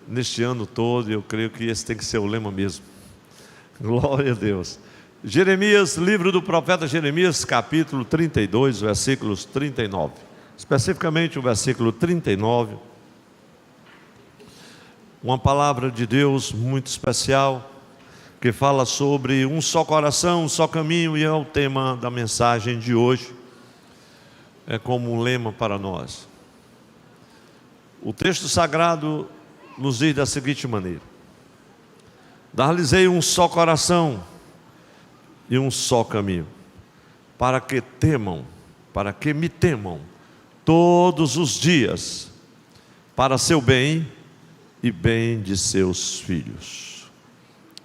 neste ano todo, e eu creio que esse tem que ser o lema mesmo. Glória a Deus. Jeremias, livro do profeta Jeremias, capítulo 32, versículos 39. Especificamente o versículo 39. Uma palavra de Deus muito especial, que fala sobre um só coração, um só caminho, e é o tema da mensagem de hoje. É como um lema para nós. O texto sagrado nos diz da seguinte maneira: dar-lhes-ei um só coração e um só caminho, para que me temam todos os dias, para seu bem e bem de seus filhos.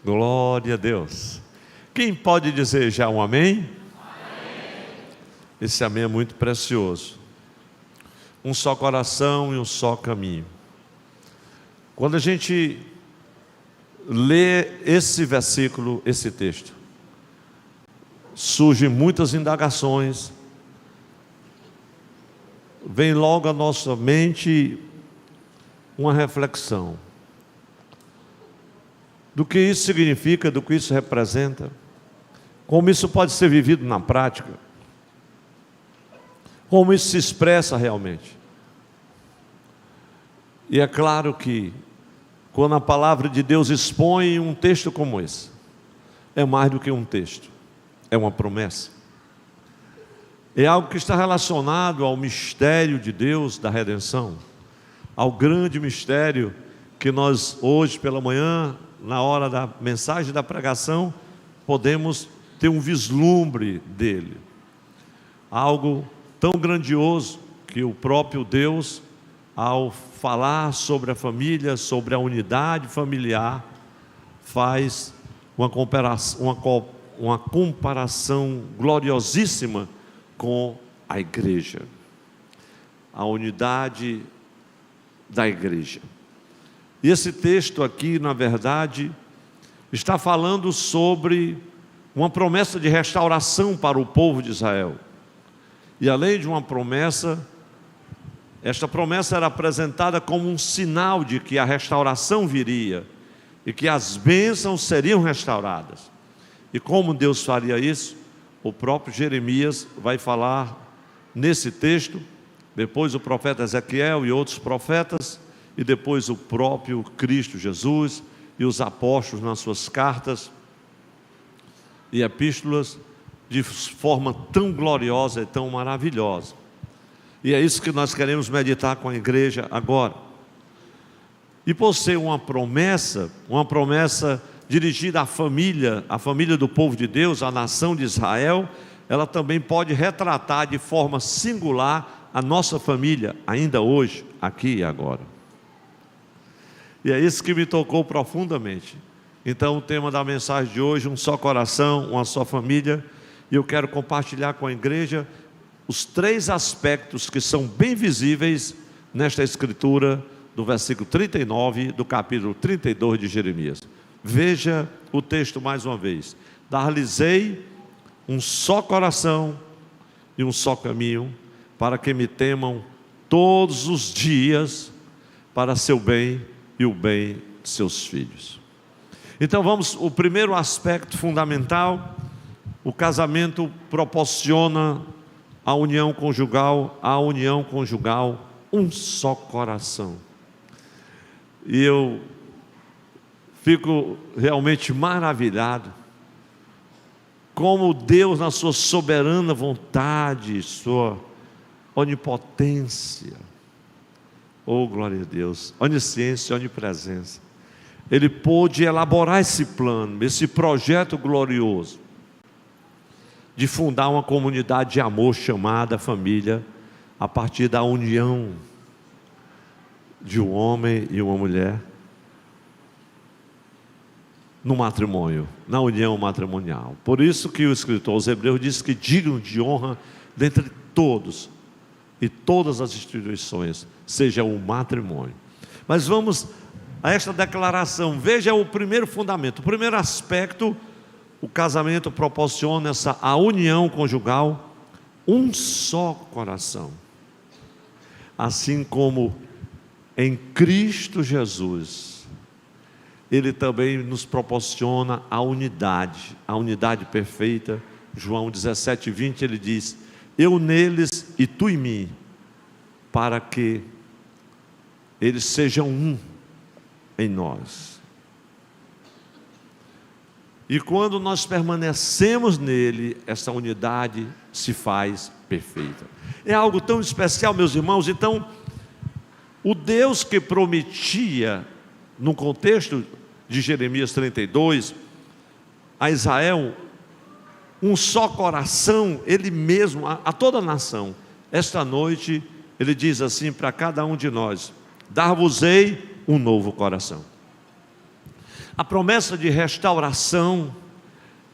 Glória a Deus. Quem pode dizer já um amém? Amém. Esse amém é muito precioso. Um só coração e um só caminho. Quando a gente lê esse versículo, esse texto, surgem muitas indagações, vem logo à nossa mente uma reflexão do que isso significa, do que isso representa, como isso pode ser vivido na prática, como isso se expressa realmente. E é claro que quando a palavra de Deus expõe um texto como esse, é mais do que um texto, é uma promessa. É algo que está relacionado ao mistério de Deus da redenção, ao grande mistério que nós hoje pela manhã, na hora da mensagem da pregação, podemos ter um vislumbre dele. Algo tão grandioso que o próprio Deus, ao falar sobre a família, sobre a unidade familiar, faz uma comparação gloriosíssima com a igreja, a unidade da igreja. E esse texto aqui, na verdade, está falando sobre uma promessa de restauração para o povo de Israel. E além de uma promessa, esta promessa era apresentada como um sinal de que a restauração viria e que as bênçãos seriam restauradas. E como Deus faria isso? O próprio Jeremias vai falar nesse texto, depois o profeta Ezequiel e outros profetas, e depois o próprio Cristo Jesus e os apóstolos nas suas cartas e epístolas, de forma tão gloriosa e tão maravilhosa. E é isso que nós queremos meditar com a igreja agora. E por ser uma promessa dirigida à família do povo de Deus, à nação de Israel, ela também pode retratar de forma singular a nossa família, ainda hoje, aqui e agora. E é isso que me tocou profundamente. Então o tema da mensagem de hoje, um só coração, uma só família, e eu quero compartilhar com a igreja os três aspectos que são bem visíveis nesta escritura do versículo 39 do capítulo 32 de Jeremias. Veja o texto mais uma vez: dar-lhes-ei um só coração e um só caminho, para que me temam todos os dias, para seu bem e o bem de seus filhos. Então vamos, o primeiro aspecto fundamental: o casamento proporciona a união conjugal, um só coração. E eu fico realmente maravilhado como Deus, na sua soberana vontade, sua onipotência, oh glória a Deus, onisciência, onipresença, Ele pôde elaborar esse plano, esse projeto glorioso de fundar uma comunidade de amor chamada família, a partir da união de um homem e uma mulher no matrimônio, na união matrimonial. Por isso que o escritor aos Hebreus diz que digno de honra dentre todos e todas as instituições seja o matrimônio. Mas vamos a esta declaração. Veja o primeiro fundamento, o primeiro aspecto: o casamento proporciona a união conjugal, um só coração. Assim como em Cristo Jesus, Ele também nos proporciona a unidade perfeita. João 17:20, Ele diz: eu neles e tu em mim, para que eles sejam um em nós. E quando nós permanecemos nele, essa unidade se faz perfeita. É algo tão especial, meus irmãos. Então, o Deus que prometia, no contexto de Jeremias 32, a Israel, um só coração, Ele mesmo, a toda a nação, esta noite, Ele diz assim para cada um de nós: dar-vos-ei um novo coração. A promessa de restauração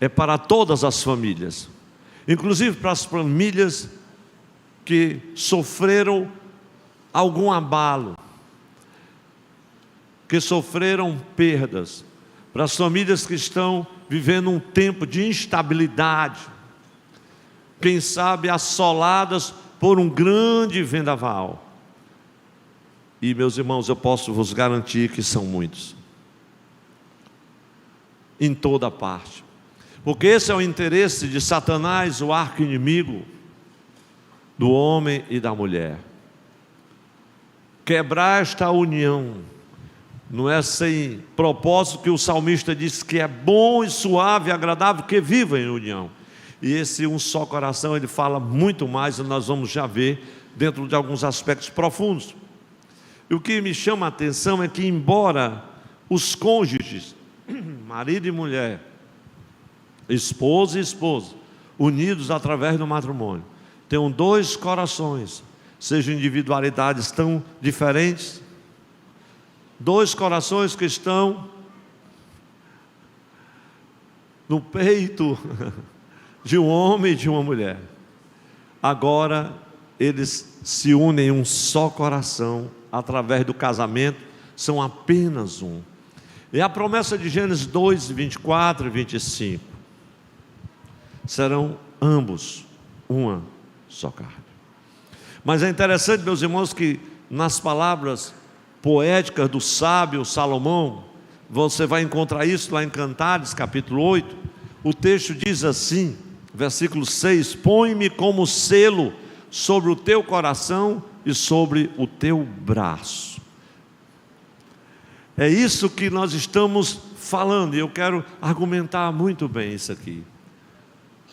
é para todas as famílias, inclusive para as famílias que sofreram algum abalo, que sofreram perdas, para as famílias que estão vivendo um tempo de instabilidade, quem sabe assoladas por um grande vendaval. E, meus irmãos, eu posso vos garantir que são muitos, em toda parte, porque esse é o interesse de Satanás, o arqui-inimigo do homem e da mulher. Quebrar esta união. Não é sem propósito que o salmista diz que é bom e suave e agradável que viva em união. E esse um só coração, ele fala muito mais, e nós vamos já ver dentro de alguns aspectos profundos. E o que me chama a atenção é que, embora os cônjuges, marido e mulher, esposa e esposa, unidos através do matrimônio, tenham dois corações, sejam individualidades tão diferentes, dois corações que estão no peito de um homem e de uma mulher, agora eles se unem em um só coração, através do casamento, são apenas um. E a promessa de Gênesis 2, 24 e 25, serão ambos uma só carne. Mas é interessante, meus irmãos, que nas palavras poéticas do sábio Salomão, você vai encontrar isso lá em Cantares, capítulo 8, o texto diz assim, versículo 6, põe-me como selo sobre o teu coração e sobre o teu braço. É isso que nós estamos falando, e eu quero argumentar muito bem isso aqui,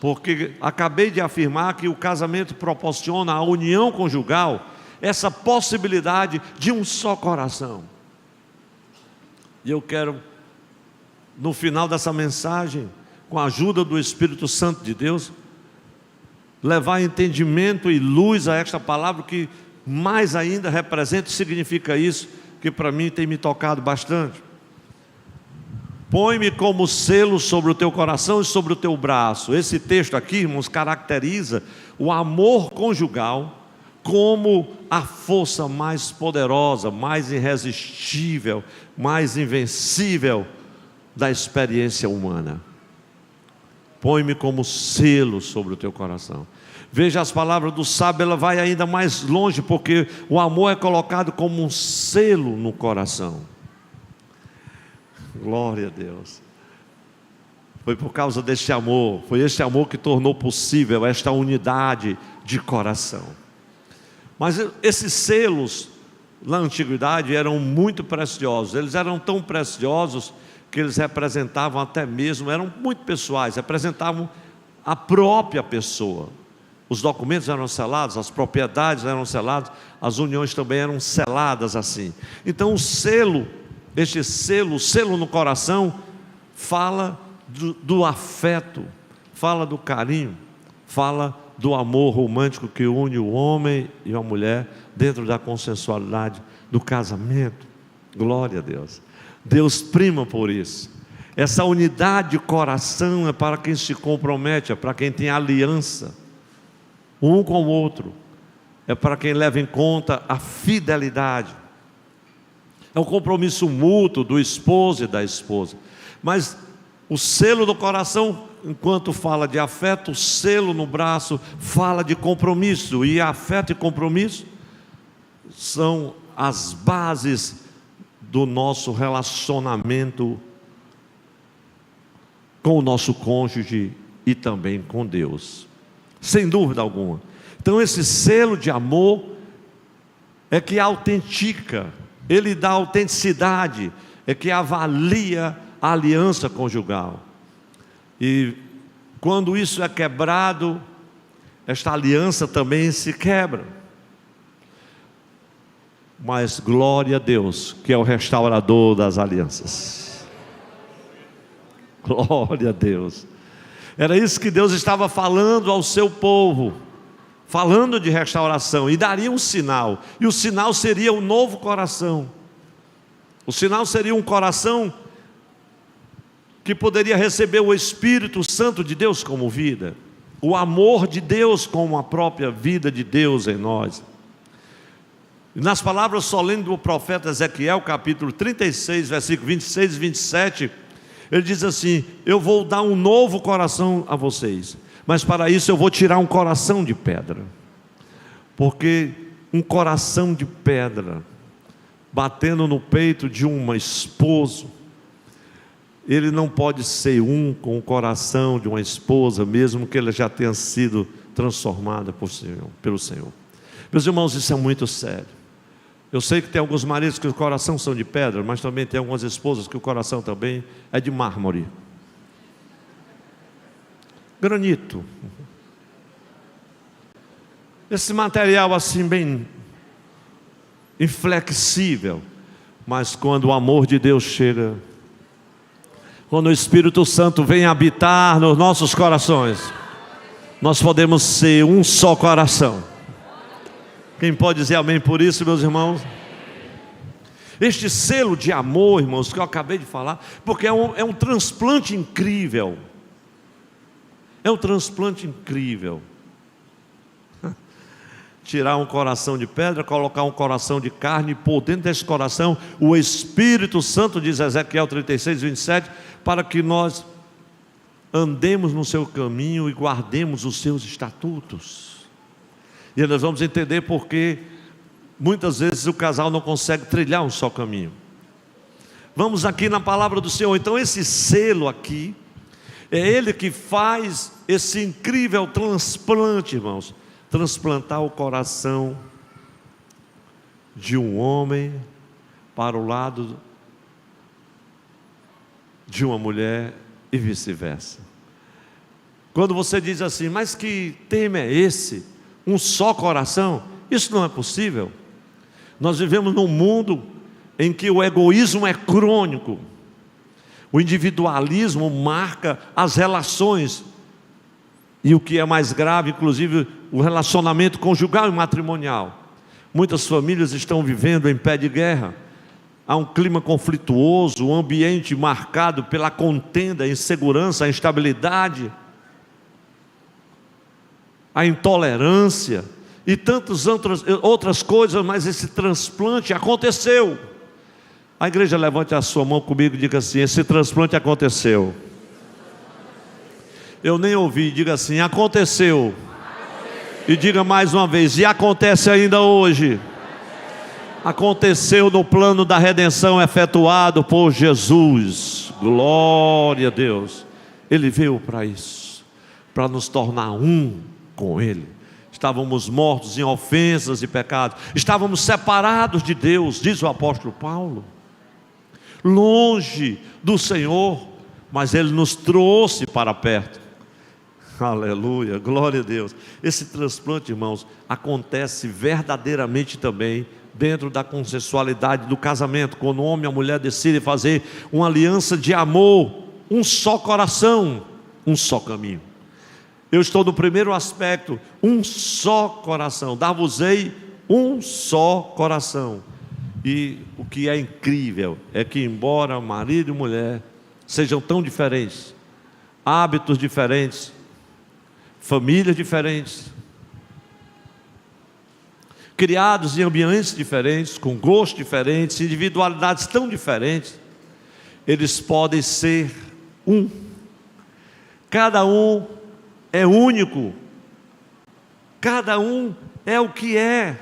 porque acabei de afirmar que o casamento proporciona à união conjugal essa possibilidade de um só coração. E eu quero, no final dessa mensagem, com a ajuda do Espírito Santo de Deus, levar entendimento e luz a esta palavra, que mais ainda representa e significa isso, que para mim tem me tocado bastante. Põe-me como selo sobre o teu coração e sobre o teu braço. Esse texto aqui, irmãos, caracteriza o amor conjugal como a força mais poderosa, mais irresistível, mais invencível da experiência humana. Põe-me como selo sobre o teu coração. Veja as palavras do sábio, ela vai ainda mais longe, porque o amor é colocado como um selo no coração. Glória a Deus. Foi por causa deste amor, foi este amor que tornou possível esta unidade de coração. Mas esses selos, na antiguidade, eram muito preciosos. Eles eram tão preciosos que eles representavam até mesmo, eram muito pessoais, representavam a própria pessoa. Os documentos eram selados, as propriedades eram seladas, as uniões também eram seladas assim. Então o selo, este selo, o selo no coração, fala do afeto, fala do carinho, fala do amor romântico que une o homem e a mulher dentro da consensualidade do casamento. Glória a Deus. Deus prima por isso. Essa unidade de coração é para quem se compromete, é para quem tem aliança um com o outro, é para quem leva em conta a fidelidade, é o compromisso mútuo do esposo e da esposa. Mas o selo do coração, enquanto fala de afeto, o selo no braço fala de compromisso, e afeto e compromisso são as bases do nosso relacionamento com o nosso cônjuge e também com Deus, sem dúvida alguma. Então esse selo de amor é que autentica, ele dá autenticidade, é que avalia a aliança conjugal. E quando isso é quebrado, esta aliança também se quebra. Mas glória a Deus, que é o restaurador das alianças. Glória a Deus. Era isso que Deus estava falando ao seu povo, falando de restauração, e daria um sinal, e o sinal seria o novo coração. O sinal seria um coração que poderia receber o Espírito Santo de Deus como vida, o amor de Deus como a própria vida de Deus em nós. Nas palavras solenes do profeta Ezequiel, capítulo 36, versículo 26 e 27, ele diz assim: eu vou dar um novo coração a vocês, mas para isso eu vou tirar um coração de pedra, porque um coração de pedra, batendo no peito de uma esposa, ele não pode ser um com o coração de uma esposa, mesmo que ela já tenha sido transformada pelo Senhor. Meus irmãos, isso é muito sério. Eu sei que tem alguns maridos que o coração são de pedra, mas também tem algumas esposas que o coração também é de mármore, granito, esse material assim bem inflexível. Mas quando o amor de Deus chega, quando o Espírito Santo vem habitar nos nossos corações, nós podemos ser um só coração. Quem pode dizer amém por isso, meus irmãos? Este selo de amor, irmãos, que eu acabei de falar, porque é um transplante incrível. É um transplante incrível. Tirar um coração de pedra, colocar um coração de carne, e pôr dentro desse coração o Espírito Santo, diz Ezequiel 36, 27, para que nós andemos no seu caminho e guardemos os seus estatutos. E nós vamos entender porque muitas vezes o casal não consegue trilhar um só caminho. Vamos aqui na palavra do Senhor. Então esse selo aqui, é Ele que faz esse incrível transplante, irmãos. Transplantar o coração de um homem para o lado de uma mulher e vice-versa. Quando você diz assim, mas que tema é esse? Um só coração? Isso não é possível. Nós vivemos num mundo em que o egoísmo é crônico, o individualismo marca as relações, e o que é mais grave, inclusive o relacionamento conjugal e matrimonial. Muitas famílias estão vivendo em pé de guerra, há um clima conflituoso, um ambiente marcado pela contenda, a insegurança, a instabilidade, a intolerância e tantas outras coisas, mas esse transplante aconteceu. A igreja levante a sua mão comigo e diga assim: esse transplante aconteceu. Eu nem ouvi, diga assim: aconteceu. E diga mais uma vez: e acontece ainda hoje. Aconteceu no plano da redenção efetuado por Jesus. Glória a Deus. Ele veio para isso, para nos tornar um com Ele. Estávamos mortos em ofensas e pecados, estávamos separados de Deus, diz o apóstolo Paulo, longe do Senhor, mas Ele nos trouxe para perto. Aleluia, glória a Deus. Esse transplante, irmãos, acontece verdadeiramente também dentro da consensualidade do casamento, quando o homem e a mulher decidem fazer uma aliança de amor, um só coração, um só caminho. Eu estou no primeiro aspecto, um só coração. Dar-vos-ei um só coração. E o que é incrível é que, embora marido e mulher sejam tão diferentes, hábitos diferentes, famílias diferentes, criados em ambientes diferentes, com gostos diferentes, individualidades tão diferentes, eles podem ser um. Cada um é único, cada um é o que é,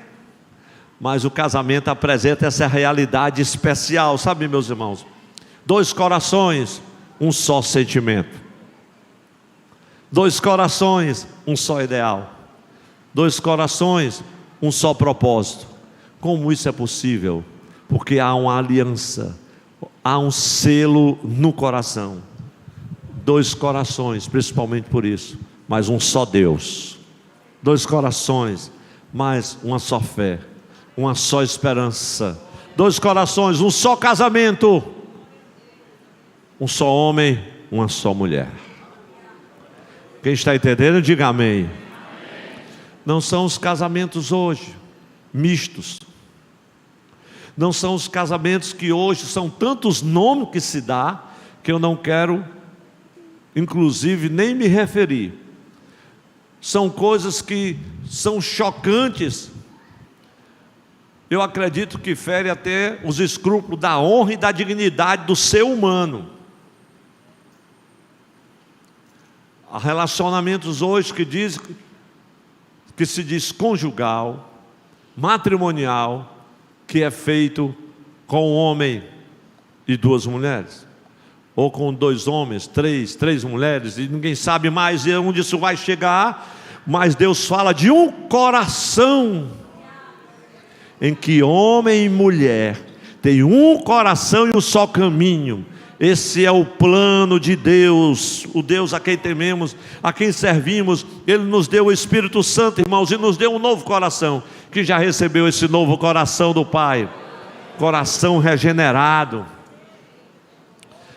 Mas o casamento apresenta essa realidade especial, sabe, meus irmãos? Dois corações, um só sentimento. Dois corações, um só ideal. Dois corações, um só propósito. Como isso é possível? Porque há uma aliança, há um selo no coração. Dois corações, principalmente por isso, mas um só Deus. Dois corações, mas uma só fé, uma só esperança. Dois corações, um só casamento. Um só homem, uma só mulher. Quem está entendendo, diga amém. Não são os casamentos hoje mistos. Não são os casamentos que hoje são tantos nomes que se dá, que eu não quero, inclusive, nem me referir. São coisas que são chocantes. Eu acredito que fere até os escrúpulos da honra e da dignidade do ser humano. Há relacionamentos hoje que se diz conjugal, matrimonial, que é feito com um homem e duas mulheres, ou com dois homens, três mulheres, e ninguém sabe mais onde isso vai chegar. Mas Deus fala de um coração, em que homem e mulher têm um coração e um só caminho. Esse é o plano de Deus, o Deus a quem tememos, a quem servimos. Ele nos deu o Espírito Santo, irmãos, e nos deu um novo coração. Que já recebeu esse novo coração do Pai? Coração regenerado,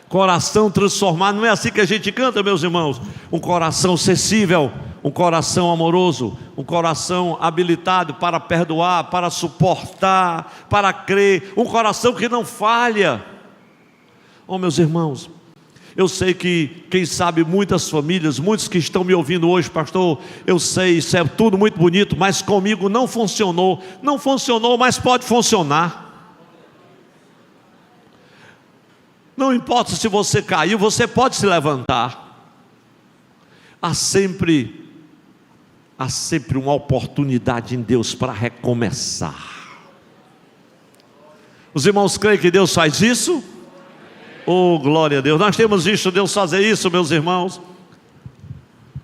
coração transformado. Não é assim que a gente canta, meus irmãos? Um coração sensível, um coração amoroso, um coração habilitado para perdoar, para suportar, para crer, um coração que não falha. Oh, meus irmãos, eu sei que, quem sabe, muitas famílias, muitos que estão me ouvindo hoje, pastor, eu sei, isso é tudo muito bonito, mas comigo não funcionou. Não funcionou, mas pode funcionar. Não importa se você caiu, você pode se levantar. Há sempre uma oportunidade em Deus para recomeçar. Os irmãos creem que Deus faz isso? Oh, glória a Deus. Nós temos visto Deus fazer isso, meus irmãos.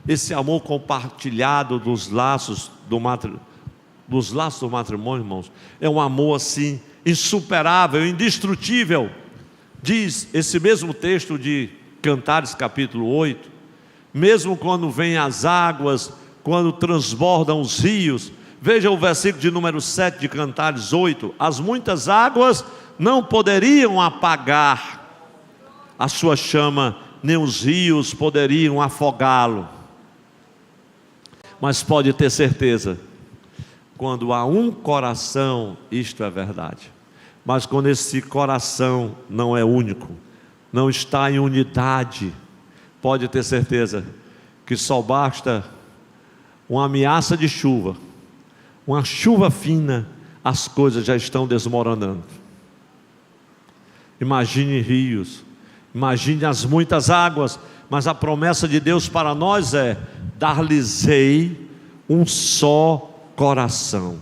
Esse amor compartilhado dos laços do matrimônio, irmãos, é um amor assim insuperável, indestrutível. Diz esse mesmo texto de Cantares capítulo 8: mesmo quando vêm as águas, quando transbordam os rios. Veja o versículo de número 7 de Cantares 8: as muitas águas não poderiam apagar a sua chama, nem os rios poderiam afogá-lo. Mas pode ter certeza, quando há um coração, isto é verdade. Mas quando esse coração não é único, não está em unidade, pode ter certeza que só basta uma ameaça de chuva, uma chuva fina, as coisas já estão desmoronando. Imagine rios, imagine as muitas águas, mas a promessa de Deus para nós é: dar-lhes-ei um só coração.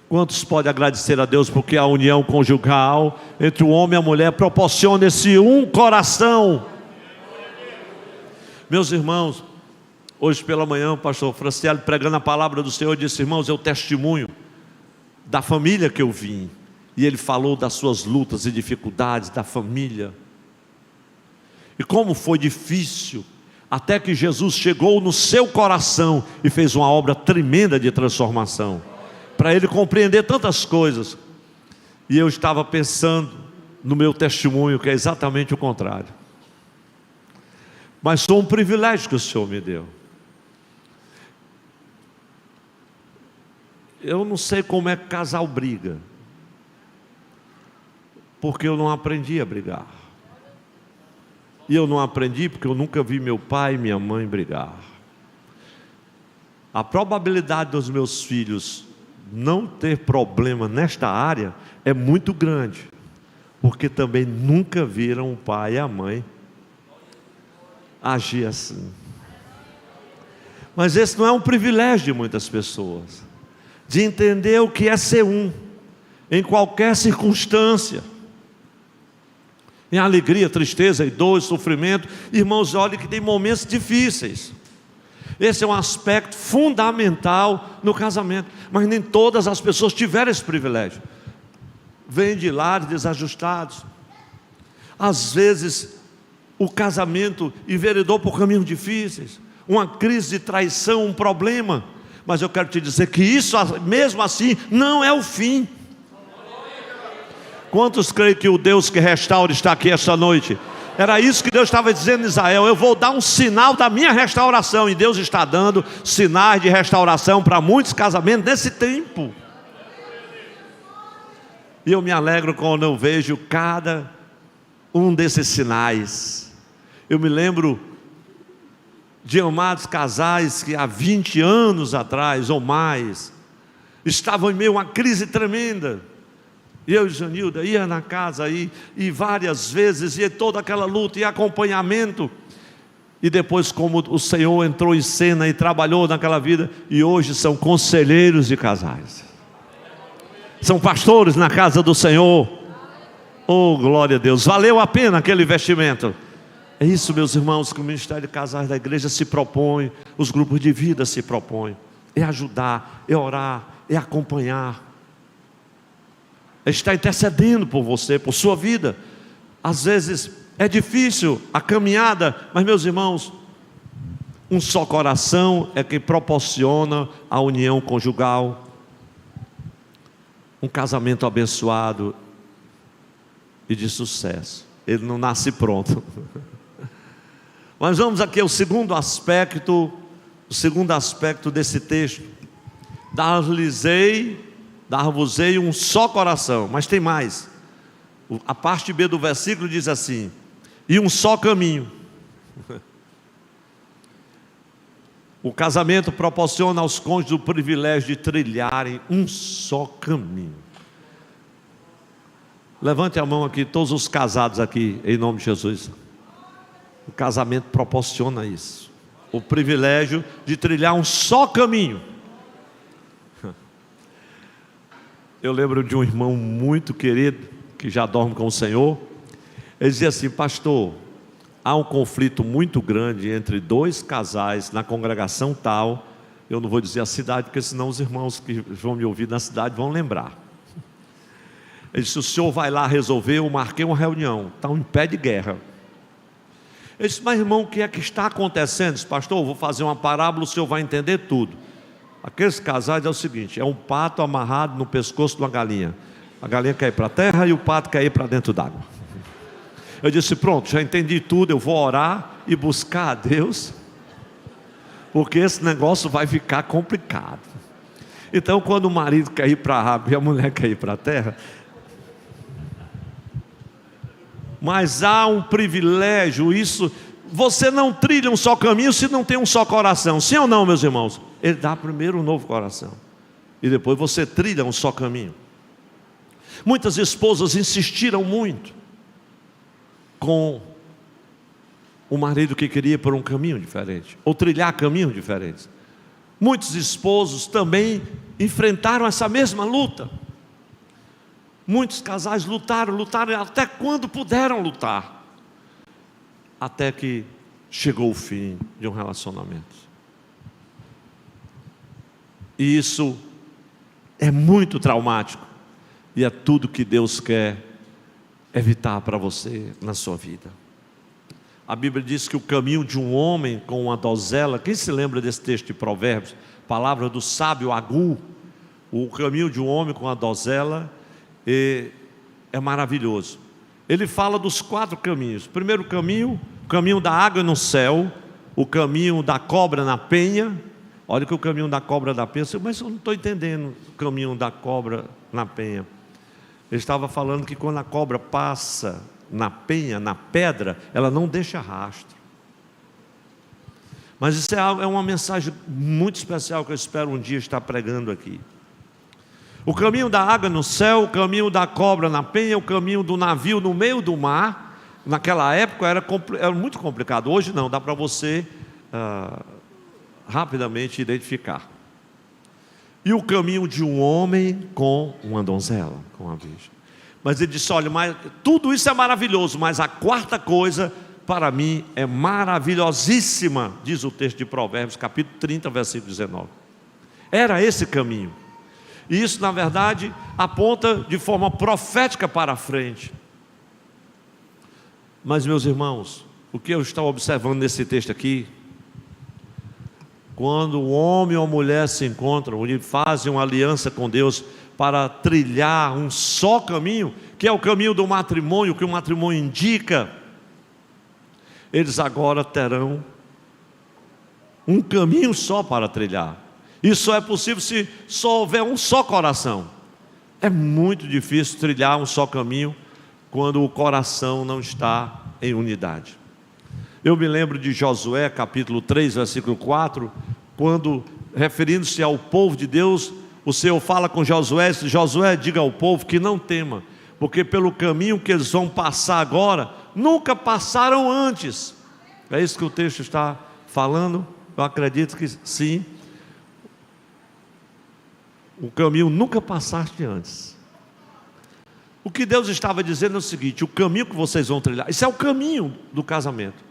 Quantos podem agradecer a Deus porque a união conjugal entre o homem e a mulher proporciona esse um coração? Meus irmãos, hoje pela manhã o pastor Franciele, pregando a palavra do Senhor, disse: irmãos, é o testemunho da família que eu vim. E ele falou das suas lutas e dificuldades da família, e como foi difícil, até que Jesus chegou no seu coração e fez uma obra tremenda de transformação, para ele compreender tantas coisas. E eu estava pensando no meu testemunho, que é exatamente o contrário. Mas foi um privilégio que o Senhor me deu. Eu não sei como é que casal briga, porque eu não aprendi a brigar. E eu não aprendi porque eu nunca vi meu pai e minha mãe brigar. A probabilidade dos meus filhos não ter problema nesta área é muito grande, porque também nunca viram o pai e a mãe agir assim. Mas esse não é um privilégio de muitas pessoas. de entender o que é ser um, em qualquer circunstância, em alegria, tristeza, dor, sofrimento. Irmãos, olhem que tem momentos difíceis. Esse é um aspecto fundamental no casamento, mas nem todas as pessoas tiveram esse privilégio. Vêm de lares desajustados, às vezes o casamento enveredou por caminhos difíceis, uma crise de traição, um problema. Mas eu quero te dizer que isso, mesmo assim, não é o fim. Quantos creem que o Deus que restaura está aqui esta noite? Era isso que Deus estava dizendo em Israel: eu vou dar um sinal da minha restauração. E Deus está dando sinais de restauração para muitos casamentos nesse tempo. E eu me alegro quando eu vejo cada um desses sinais. Eu me lembro de amados casais que há 20 anos atrás ou mais estavam em meio a uma crise tremenda. E eu e Janilda ia na casa aí, e várias vezes, e toda aquela luta e acompanhamento. E depois, como o Senhor entrou em cena e trabalhou naquela vida, e hoje são conselheiros de casais, são pastores na casa do Senhor. Oh, glória a Deus, valeu a pena aquele investimento. É isso, meus irmãos, que o Ministério de Casais da igreja se propõe, os grupos de vida se propõem. É ajudar, é orar, é acompanhar, é estar intercedendo por você, por sua vida. Às vezes é difícil a caminhada, mas, meus irmãos, um só coração é quem proporciona a união conjugal, um casamento abençoado e de sucesso. Ele não nasce pronto. Mas vamos aqui ao segundo aspecto desse texto. Dar-vos-ei um só coração. Mas tem mais. A parte B do versículo diz assim: e um só caminho. O casamento proporciona aos cônjuges o privilégio de trilharem um só caminho. Levante a mão aqui, todos os casados aqui, em nome de Jesus. O casamento proporciona isso, o privilégio de trilhar um só caminho. Eu lembro de um irmão muito querido, que já dorme com o Senhor. Ele dizia assim: pastor, há um conflito muito grande entre dois casais na congregação tal. Eu não vou dizer a cidade, porque senão os irmãos que vão me ouvir na cidade vão lembrar. Ele disse: o senhor vai lá resolver. Eu marquei uma reunião, está em pé de guerra. Ele disse: mas irmão, o que é que está acontecendo? Eu disse: pastor, eu vou fazer uma parábola, o senhor vai entender tudo. Aqueles casais é o seguinte: é um pato amarrado no pescoço de uma galinha. A galinha quer ir para a terra e o pato quer ir para dentro d'água. Eu disse: pronto, já entendi tudo, eu vou orar e buscar a Deus, porque esse negócio vai ficar complicado. Então, quando o marido quer ir para a água e a mulher quer ir para a terra, mas há um privilégio, isso, você não trilha um só caminho se não tem um só coração, sim ou não, meus irmãos? Ele dá primeiro um novo coração, e depois você trilha um só caminho. Muitas esposas insistiram muito com o marido que queria ir por um caminho diferente, ou trilhar caminhos diferentes. Muitos esposos também enfrentaram essa mesma luta. Muitos casais lutaram até quando puderam lutar, até que chegou o fim de um relacionamento. E isso é muito traumático, e é tudo que Deus quer evitar para você na sua vida. A Bíblia diz que o caminho de um homem com uma donzela, quem se lembra desse texto de Provérbios, palavra do sábio Agur, o caminho de um homem com uma donzela é maravilhoso. Ele fala dos 4 caminhos. Primeiro caminho, o caminho da água no céu, o caminho da cobra na penha. Olha que o caminho da cobra na penha, mas eu não estou entendendo o caminho da cobra na penha. Ele estava falando que quando a cobra passa na penha, na pedra, ela não deixa rastro. Mas isso é uma mensagem muito especial que eu espero um dia estar pregando aqui. O caminho da água no céu, o caminho da cobra na penha, o caminho do navio no meio do mar. Naquela época era muito complicado. Hoje não, dá para você rapidamente identificar. e o caminho de um homem com uma donzela, com uma virgem. Mas ele disse: olha, mas tudo isso é maravilhoso, mas a quarta coisa para mim é maravilhosíssima, diz o texto de Provérbios, capítulo 30, versículo 19. Era esse caminho. E isso, na verdade, aponta de forma profética para a frente. Mas, meus irmãos, o que eu estou observando nesse texto aqui, quando o homem ou a mulher se encontram e fazem uma aliança com Deus para trilhar um só caminho, que é o caminho do matrimônio, que o matrimônio indica, eles agora terão um caminho só para trilhar. Isso só é possível se só houver um só coração. É muito difícil trilhar um só caminho quando o coração não está em unidade. Eu me lembro de Josué, capítulo 3, versículo 4, quando, referindo-se ao povo de Deus, o Senhor fala com Josué: Josué, diga ao povo que não tema, porque pelo caminho que eles vão passar agora, nunca passaram antes. É isso que o texto está falando? Eu acredito que sim. O caminho nunca passaste antes. O que Deus estava dizendo é o seguinte: o caminho que vocês vão trilhar, isso é o caminho do casamento.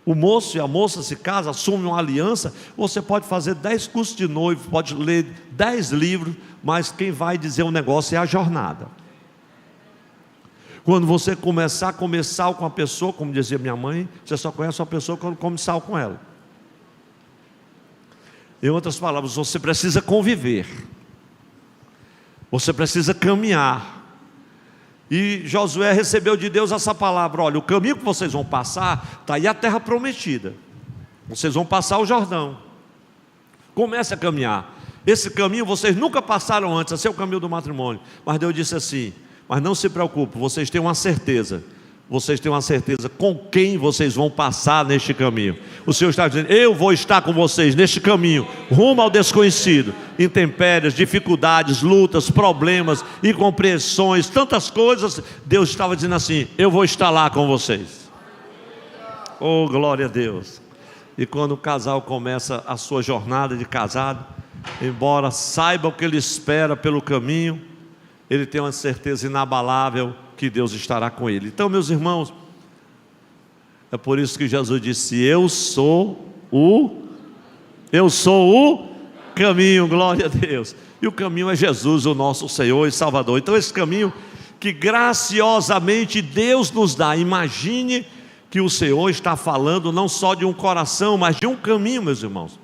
O moço e a moça se casam, assumem uma aliança. Você pode fazer 10 cursos de noivo, pode ler 10 livros, mas quem vai dizer o negócio é a jornada. Quando você começar a comer sal com a pessoa, como dizia minha mãe, você só conhece uma pessoa quando come sal com ela. Em outras palavras, você precisa conviver, você precisa caminhar. E Josué recebeu de Deus essa palavra: olha, o caminho que vocês vão passar, está aí a terra prometida, vocês vão passar o Jordão, comece a caminhar. Esse caminho vocês nunca passaram antes, esse é o caminho do matrimônio. Mas Deus disse assim: mas não se preocupe, vocês têm uma certeza com quem vocês vão passar neste caminho. O Senhor está dizendo: eu vou estar com vocês neste caminho, rumo ao desconhecido. Intempéries, dificuldades, lutas, problemas, incompreensões, tantas coisas. Deus estava dizendo assim: eu vou estar lá com vocês. Oh, glória a Deus. E quando o casal começa a sua jornada de casado, embora saiba o que ele espera pelo caminho, ele tem uma certeza inabalável que Deus estará com ele. Então, meus irmãos, é por isso que Jesus disse: eu sou o caminho. Glória a Deus. E o caminho é Jesus, o nosso Senhor e Salvador. Então, esse caminho que graciosamente Deus nos dá. Imagine que o Senhor está falando não só de um coração, mas de um caminho, meus irmãos,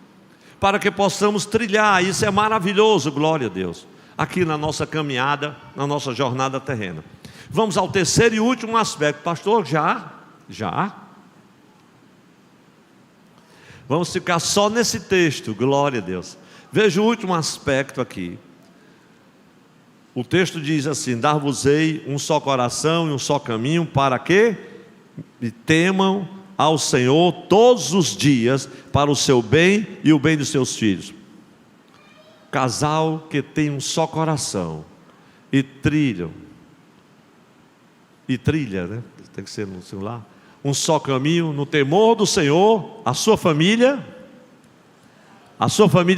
para que possamos trilhar. Isso é maravilhoso, glória a Deus, aqui na nossa caminhada, na nossa jornada terrena. Vamos ao terceiro e último aspecto. Pastor, já? Vamos ficar só nesse texto, glória a Deus. Veja o último aspecto aqui. O texto diz assim: dar-vos-ei um só coração e um só caminho, para que me temam ao Senhor todos os dias, para o seu bem e o bem dos seus filhos. Casal que tem um só coração e trilha, né? Tem que ser no celular. Um só caminho, no temor do Senhor, a sua família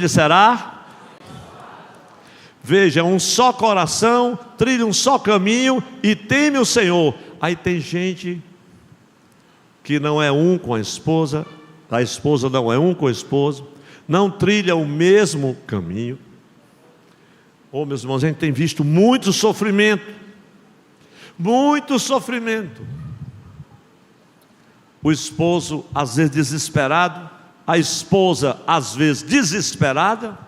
será. Veja, um só coração, trilha um só caminho e teme o Senhor. Aí tem gente que não é um com a esposa não é um com o esposo, não trilha o mesmo caminho. Oh, meus irmãos, a gente tem visto muito sofrimento. O esposo às vezes desesperado, a esposa às vezes desesperada,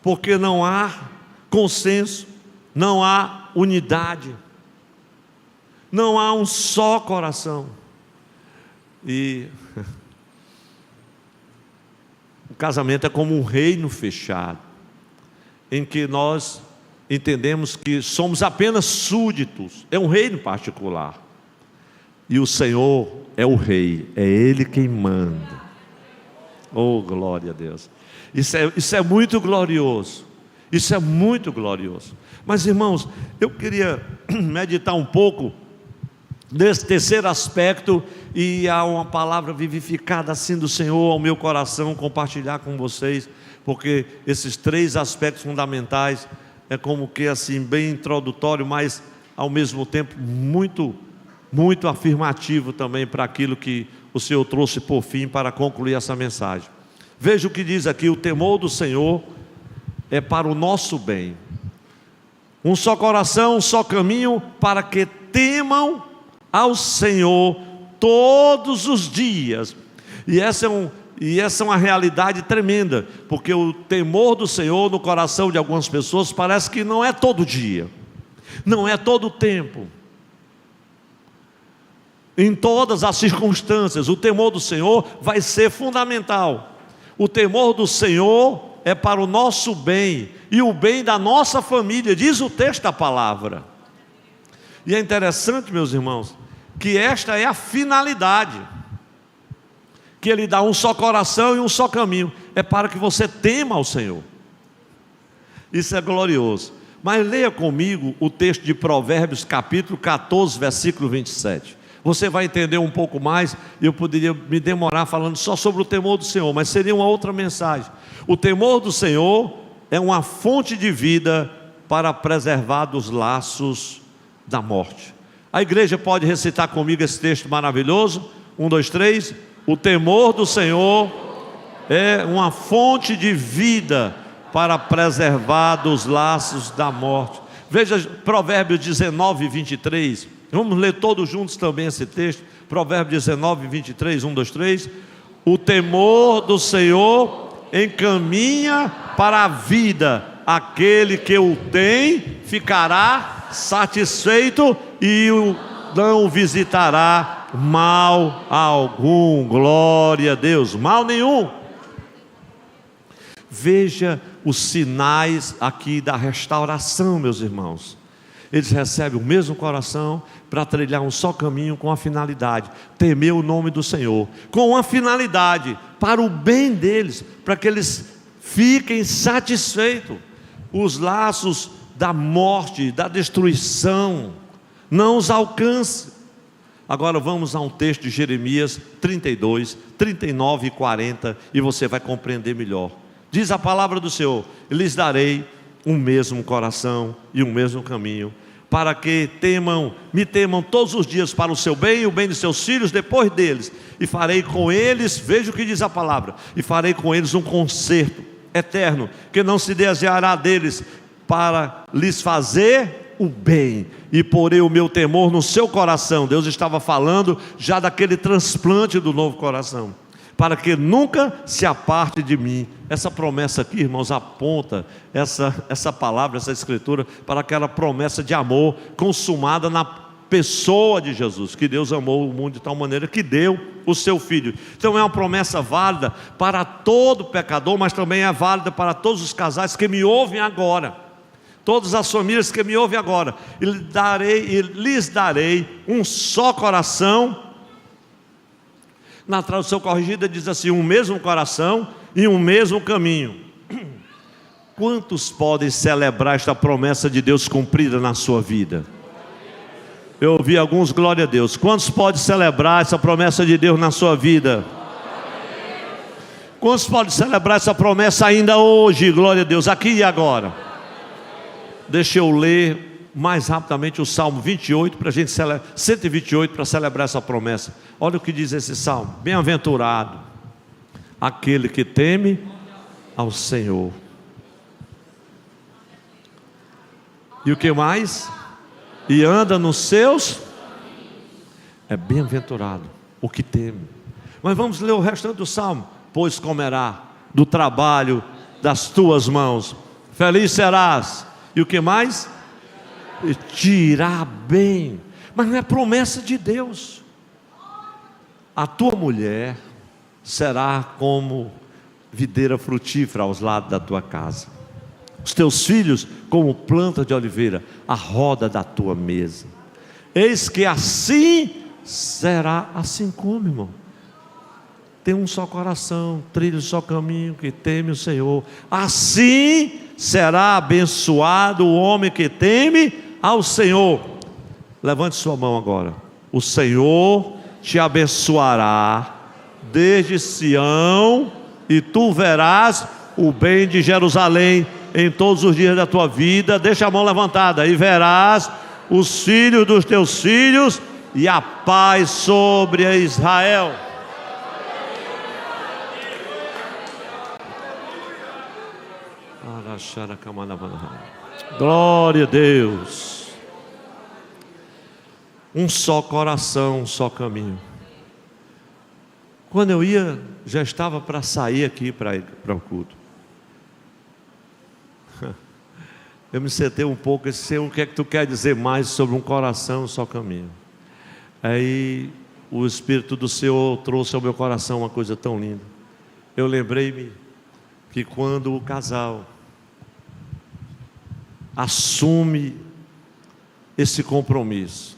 porque não há consenso, não há unidade, não há um só coração. E o casamento é como um reino fechado, em que nós entendemos que somos apenas súditos. É um reino particular, e o Senhor é o rei, é Ele quem manda. Oh, glória a Deus. Isso é muito glorioso. Isso é muito glorioso. Mas, irmãos, eu queria meditar um pouco nesse terceiro aspecto, e há uma palavra vivificada assim do Senhor ao meu coração, compartilhar com vocês, porque esses três aspectos fundamentais é como que assim bem introdutório, mas ao mesmo tempo muito afirmativo também para aquilo que o Senhor trouxe por fim para concluir essa mensagem. Veja o que diz aqui: o temor do Senhor é para o nosso bem. Um só coração, um só caminho, para que temam ao Senhor todos os dias. E essa é uma realidade tremenda, porque o temor do Senhor no coração de algumas pessoas parece que não é todo dia, não é todo tempo, em todas as circunstâncias. O temor do Senhor vai ser fundamental. O temor do Senhor é para o nosso bem e o bem da nossa família, diz o texto da palavra. E é interessante, meus irmãos, que esta é a finalidade, que Ele dá um só coração e um só caminho, é para que você tema ao Senhor. Isso é glorioso. Mas leia comigo o texto de Provérbios capítulo 14, versículo 27. Você vai entender um pouco mais. Eu poderia me demorar falando só sobre o temor do Senhor, mas seria uma outra mensagem. O temor do Senhor é uma fonte de vida para preservar dos laços da morte. A igreja pode recitar comigo esse texto maravilhoso? 1, 2, 3. O temor do Senhor é uma fonte de vida para preservar dos laços da morte. Veja Provérbios 19, 23. Vamos ler todos juntos também esse texto. Provérbios 19, 23, 1, 2, 3. O temor do Senhor encaminha para a vida, aquele que o tem ficará satisfeito e não visitará mal algum. Glória a Deus, mal nenhum. Veja os sinais aqui da restauração, meus irmãos. Eles recebem o mesmo coração para trilhar um só caminho, com a finalidade: temer o nome do Senhor, com a finalidade para o bem deles, para que eles fiquem satisfeitos. Os laços da morte, da destruição não os alcancem. Agora vamos a um texto de Jeremias 32, 39 e 40, e você vai compreender melhor. Diz a palavra do Senhor: lhes darei um mesmo coração e um mesmo caminho, para que me temam todos os dias para o seu bem e o bem de seus filhos depois deles, e farei com eles, veja o que diz a palavra, e farei com eles um concerto eterno, que não se desviará deles, para lhes fazer o bem, e porei o meu temor no seu coração. Deus estava falando já daquele transplante do novo coração, para que nunca se aparte de mim. Essa promessa aqui, irmãos, aponta essa palavra, essa escritura, para aquela promessa de amor consumada na pessoa de Jesus, que Deus amou o mundo de tal maneira que deu o seu Filho. Então é uma promessa válida para todo pecador, mas também é válida para todos os casais que me ouvem agora, todas as famílias que me ouvem agora. E lhes darei um só coração. Na tradução corrigida diz assim: um mesmo coração e um mesmo caminho. Quantos podem celebrar esta promessa de Deus cumprida na sua vida? Eu ouvi alguns, glória a Deus. Quantos podem celebrar essa promessa de Deus na sua vida? Quantos podem celebrar essa promessa ainda hoje, glória a Deus, aqui e agora? Deixa eu ler mais rapidamente o Salmo 28, para a gente 128, para celebrar essa promessa. Olha o que diz esse Salmo: bem-aventurado aquele que teme ao Senhor. E o que mais? E anda nos seus. É bem-aventurado o que teme. Mas vamos ler o restante do Salmo. Pois comerá do trabalho das tuas mãos, feliz serás. E o que mais? Te irá bem. Mas não é promessa de Deus. A tua mulher será como videira frutífera aos lados da tua casa, os teus filhos como planta de oliveira à roda da tua mesa. Eis que assim será. Assim como, irmão? Tem um só coração, trilha um só caminho, que teme o Senhor. Assim será abençoado o homem que teme ao Senhor. Levante sua mão agora. O Senhor te abençoará desde Sião, e tu verás o bem de Jerusalém em todos os dias da tua vida. Deixa a mão levantada, e verás os filhos dos teus filhos, e a paz sobre Israel. Glória a Deus. Um só coração, um só caminho. Quando eu ia, já estava para sair aqui para o culto. Eu me sentei um pouco e disse: Senhor, o que é que tu quer dizer mais sobre um coração, um só caminho? Aí o Espírito do Senhor trouxe ao meu coração uma coisa tão linda. Eu lembrei-me que quando o casal assume esse compromisso,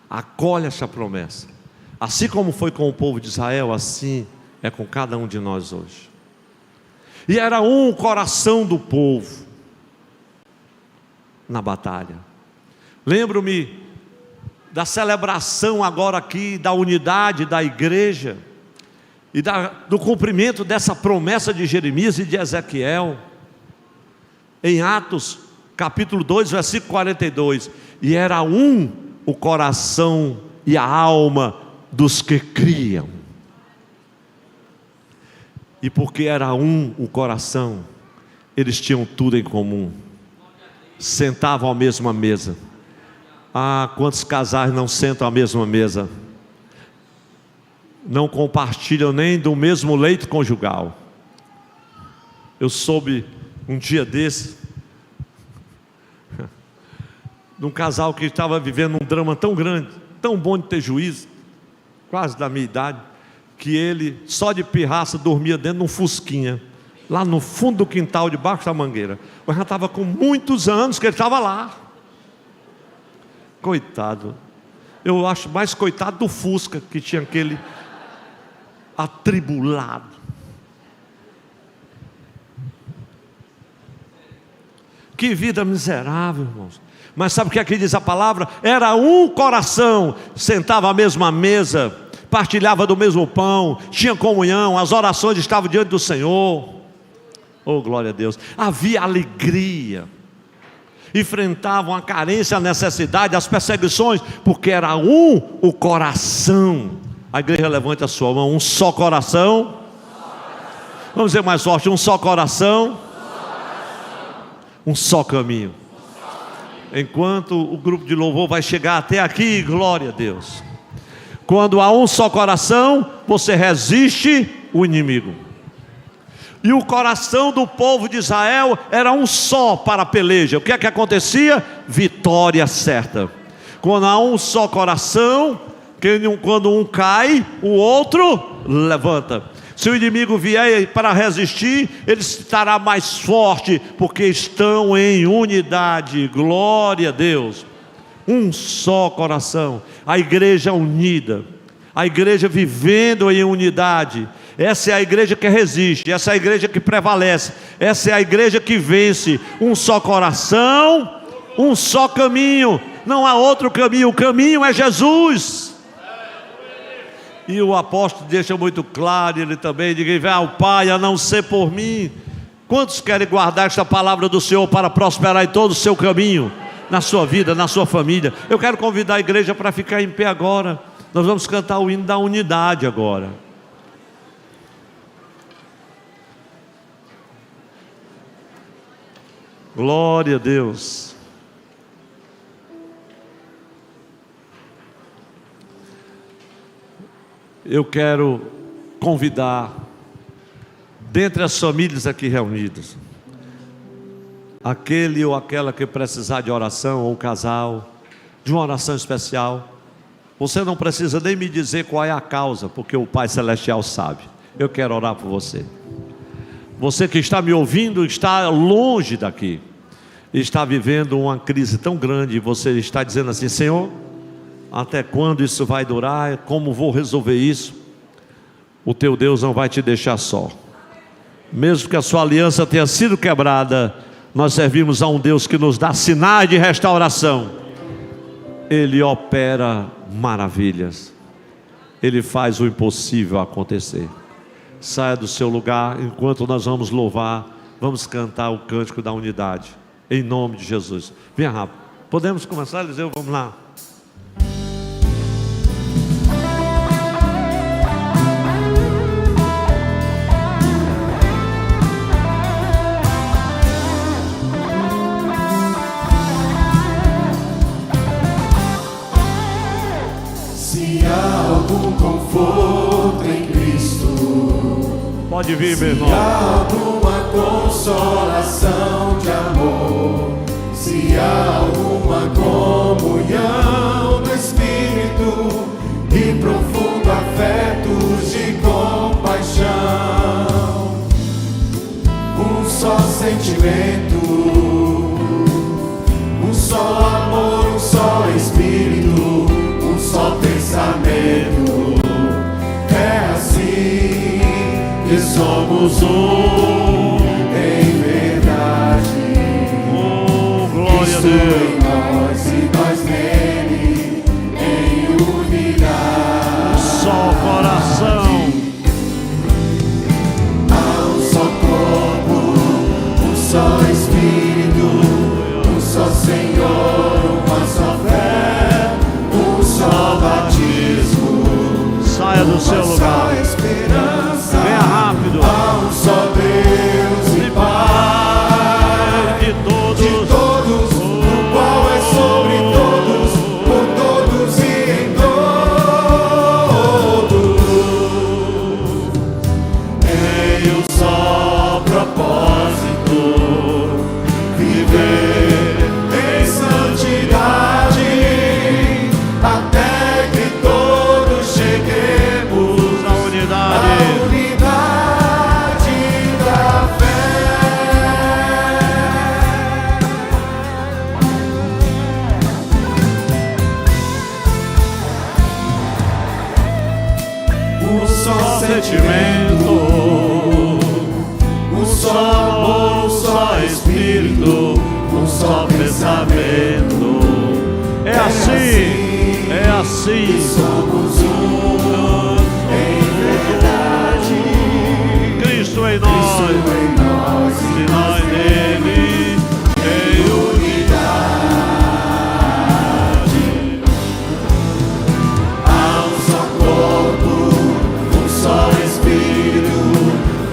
acolhe essa promessa, assim como foi com o povo de Israel, assim é com cada um de nós hoje. E era um coração do povo na batalha. Lembro-me da celebração agora aqui, da unidade da igreja, e do cumprimento dessa promessa de Jeremias e de Ezequiel, em Atos capítulo 2, versículo 42, e era um o coração e a alma dos que criam. E porque era um o coração, eles tinham tudo em comum, sentavam à mesma mesa. Ah, quantos casais não sentam à mesma mesa, não compartilham nem do mesmo leito conjugal. Eu soube um dia desse de um casal que estava vivendo um drama tão grande, tão bom de ter juízo, quase da minha idade, que ele só de pirraça dormia dentro de um fusquinha, lá no fundo do quintal, debaixo da mangueira. Mas já estava com muitos anos que ele estava lá. Coitado. Eu acho mais coitado do Fusca, que tinha aquele atribulado. Que vida miserável, irmãos. Mas sabe o que aqui diz a palavra? Era um coração, sentava à mesma mesa, partilhava do mesmo pão, tinha comunhão, as orações estavam diante do Senhor. Oh, glória a Deus. Havia alegria. Enfrentavam a carência, a necessidade, as perseguições, porque era um o coração. A igreja levanta a sua mão. Um só coração. Vamos dizer mais forte: um só coração, um só caminho. Enquanto o grupo de louvor vai chegar até aqui, glória a Deus. Quando há um só coração, você resiste o inimigo. E o coração do povo de Israel era um só para a peleja. O que é que acontecia? Vitória certa. Quando há um só coração, quando um cai, o outro levanta. Se o inimigo vier para resistir, ele estará mais forte, porque estão em unidade. Glória a Deus. Um só coração. A igreja unida, a igreja vivendo em unidade. Essa é a igreja que resiste, essa é a igreja que prevalece, essa é a igreja que vence. Um só coração, um só caminho. Não há outro caminho, o caminho é Jesus. E o apóstolo deixa muito claro, ele também diz: vai ao Pai, a não ser por mim. Quantos querem guardar esta palavra do Senhor para prosperar em todo o seu caminho, na sua vida, na sua família? Eu quero convidar a igreja para ficar em pé agora. Nós vamos cantar o hino da unidade agora. Glória a Deus. Eu quero convidar, dentre as famílias aqui reunidas, aquele ou aquela que precisar de oração, ou um casal, de uma oração especial. Você não precisa nem me dizer qual é a causa, porque o Pai Celestial sabe. Eu quero orar por você. Você que está me ouvindo, está longe daqui, está vivendo uma crise tão grande, e você está dizendo assim: Senhor, até quando isso vai durar? Como vou resolver isso? O teu Deus não vai te deixar só. Mesmo que a sua aliança tenha sido quebrada, nós servimos a um Deus que nos dá sinais de restauração. Ele opera maravilhas. Ele faz o impossível acontecer. saia do seu lugar enquanto nós vamos louvar, vamos cantar o cântico da unidade, em nome de Jesus. Venha rápido. Podemos começar, Eliseu? Vamos lá. Se há algum conforto em Cristo, pode vir, meu irmão. Se há alguma consolação de amor, se há alguma comunhão do Espírito e profundo afeto de compaixão, um só sentimento, um só amor, um só Espírito, um só pensamento. É assim que somos um em verdade. Oh, glória Cristo a Deus. em nós e nós nele em unidade. Só coração. Há um só corpo, um só Espírito, um só Senhor, uma só fé, um só batismo, Saia do seu uma lugar. só esperança. Venha rápido. Há um só Deus e Pai De todos. de todos, o qual é sobre todos, por todos e em todos, em um só propósito, viver em santidade, até que todos cheguemos Na unidade. à unidade da fé. Um só sentimento, um só amor, um só Espírito, um só pensamento. É assim. É assim. Somos um em verdade. Cristo em Cristo nós. em nós E e nós nele. em unidade. Há um só corpo, um só Espírito,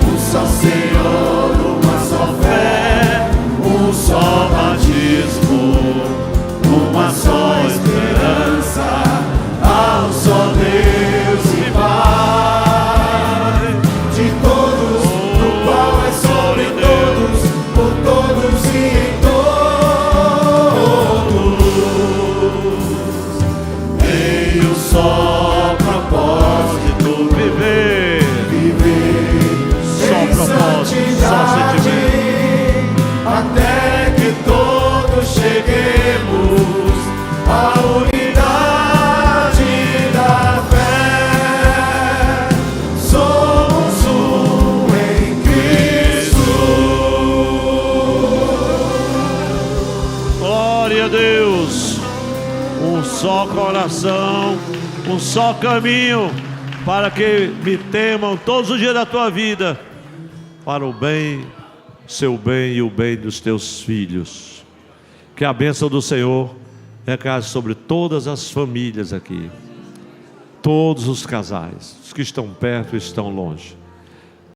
um só Senhor, uma só fé, um só batismo, uma só esperança. Há um só Deus e Pai de todos, no qual é sobre todos, por todos e em todos, em um só propósito, Viver. viver Só em propósito, só santidade, sentimento. até que todos cheguemos à unidade da fé. Somos um em Cristo. Glória a Deus. Um só coração, um só caminho, para que me temam todos os dias da tua vida, para o bem, seu bem e o bem dos teus filhos. Que a bênção do Senhor recaia sobre todas as famílias aqui, todos os casais, os que estão perto e estão longe.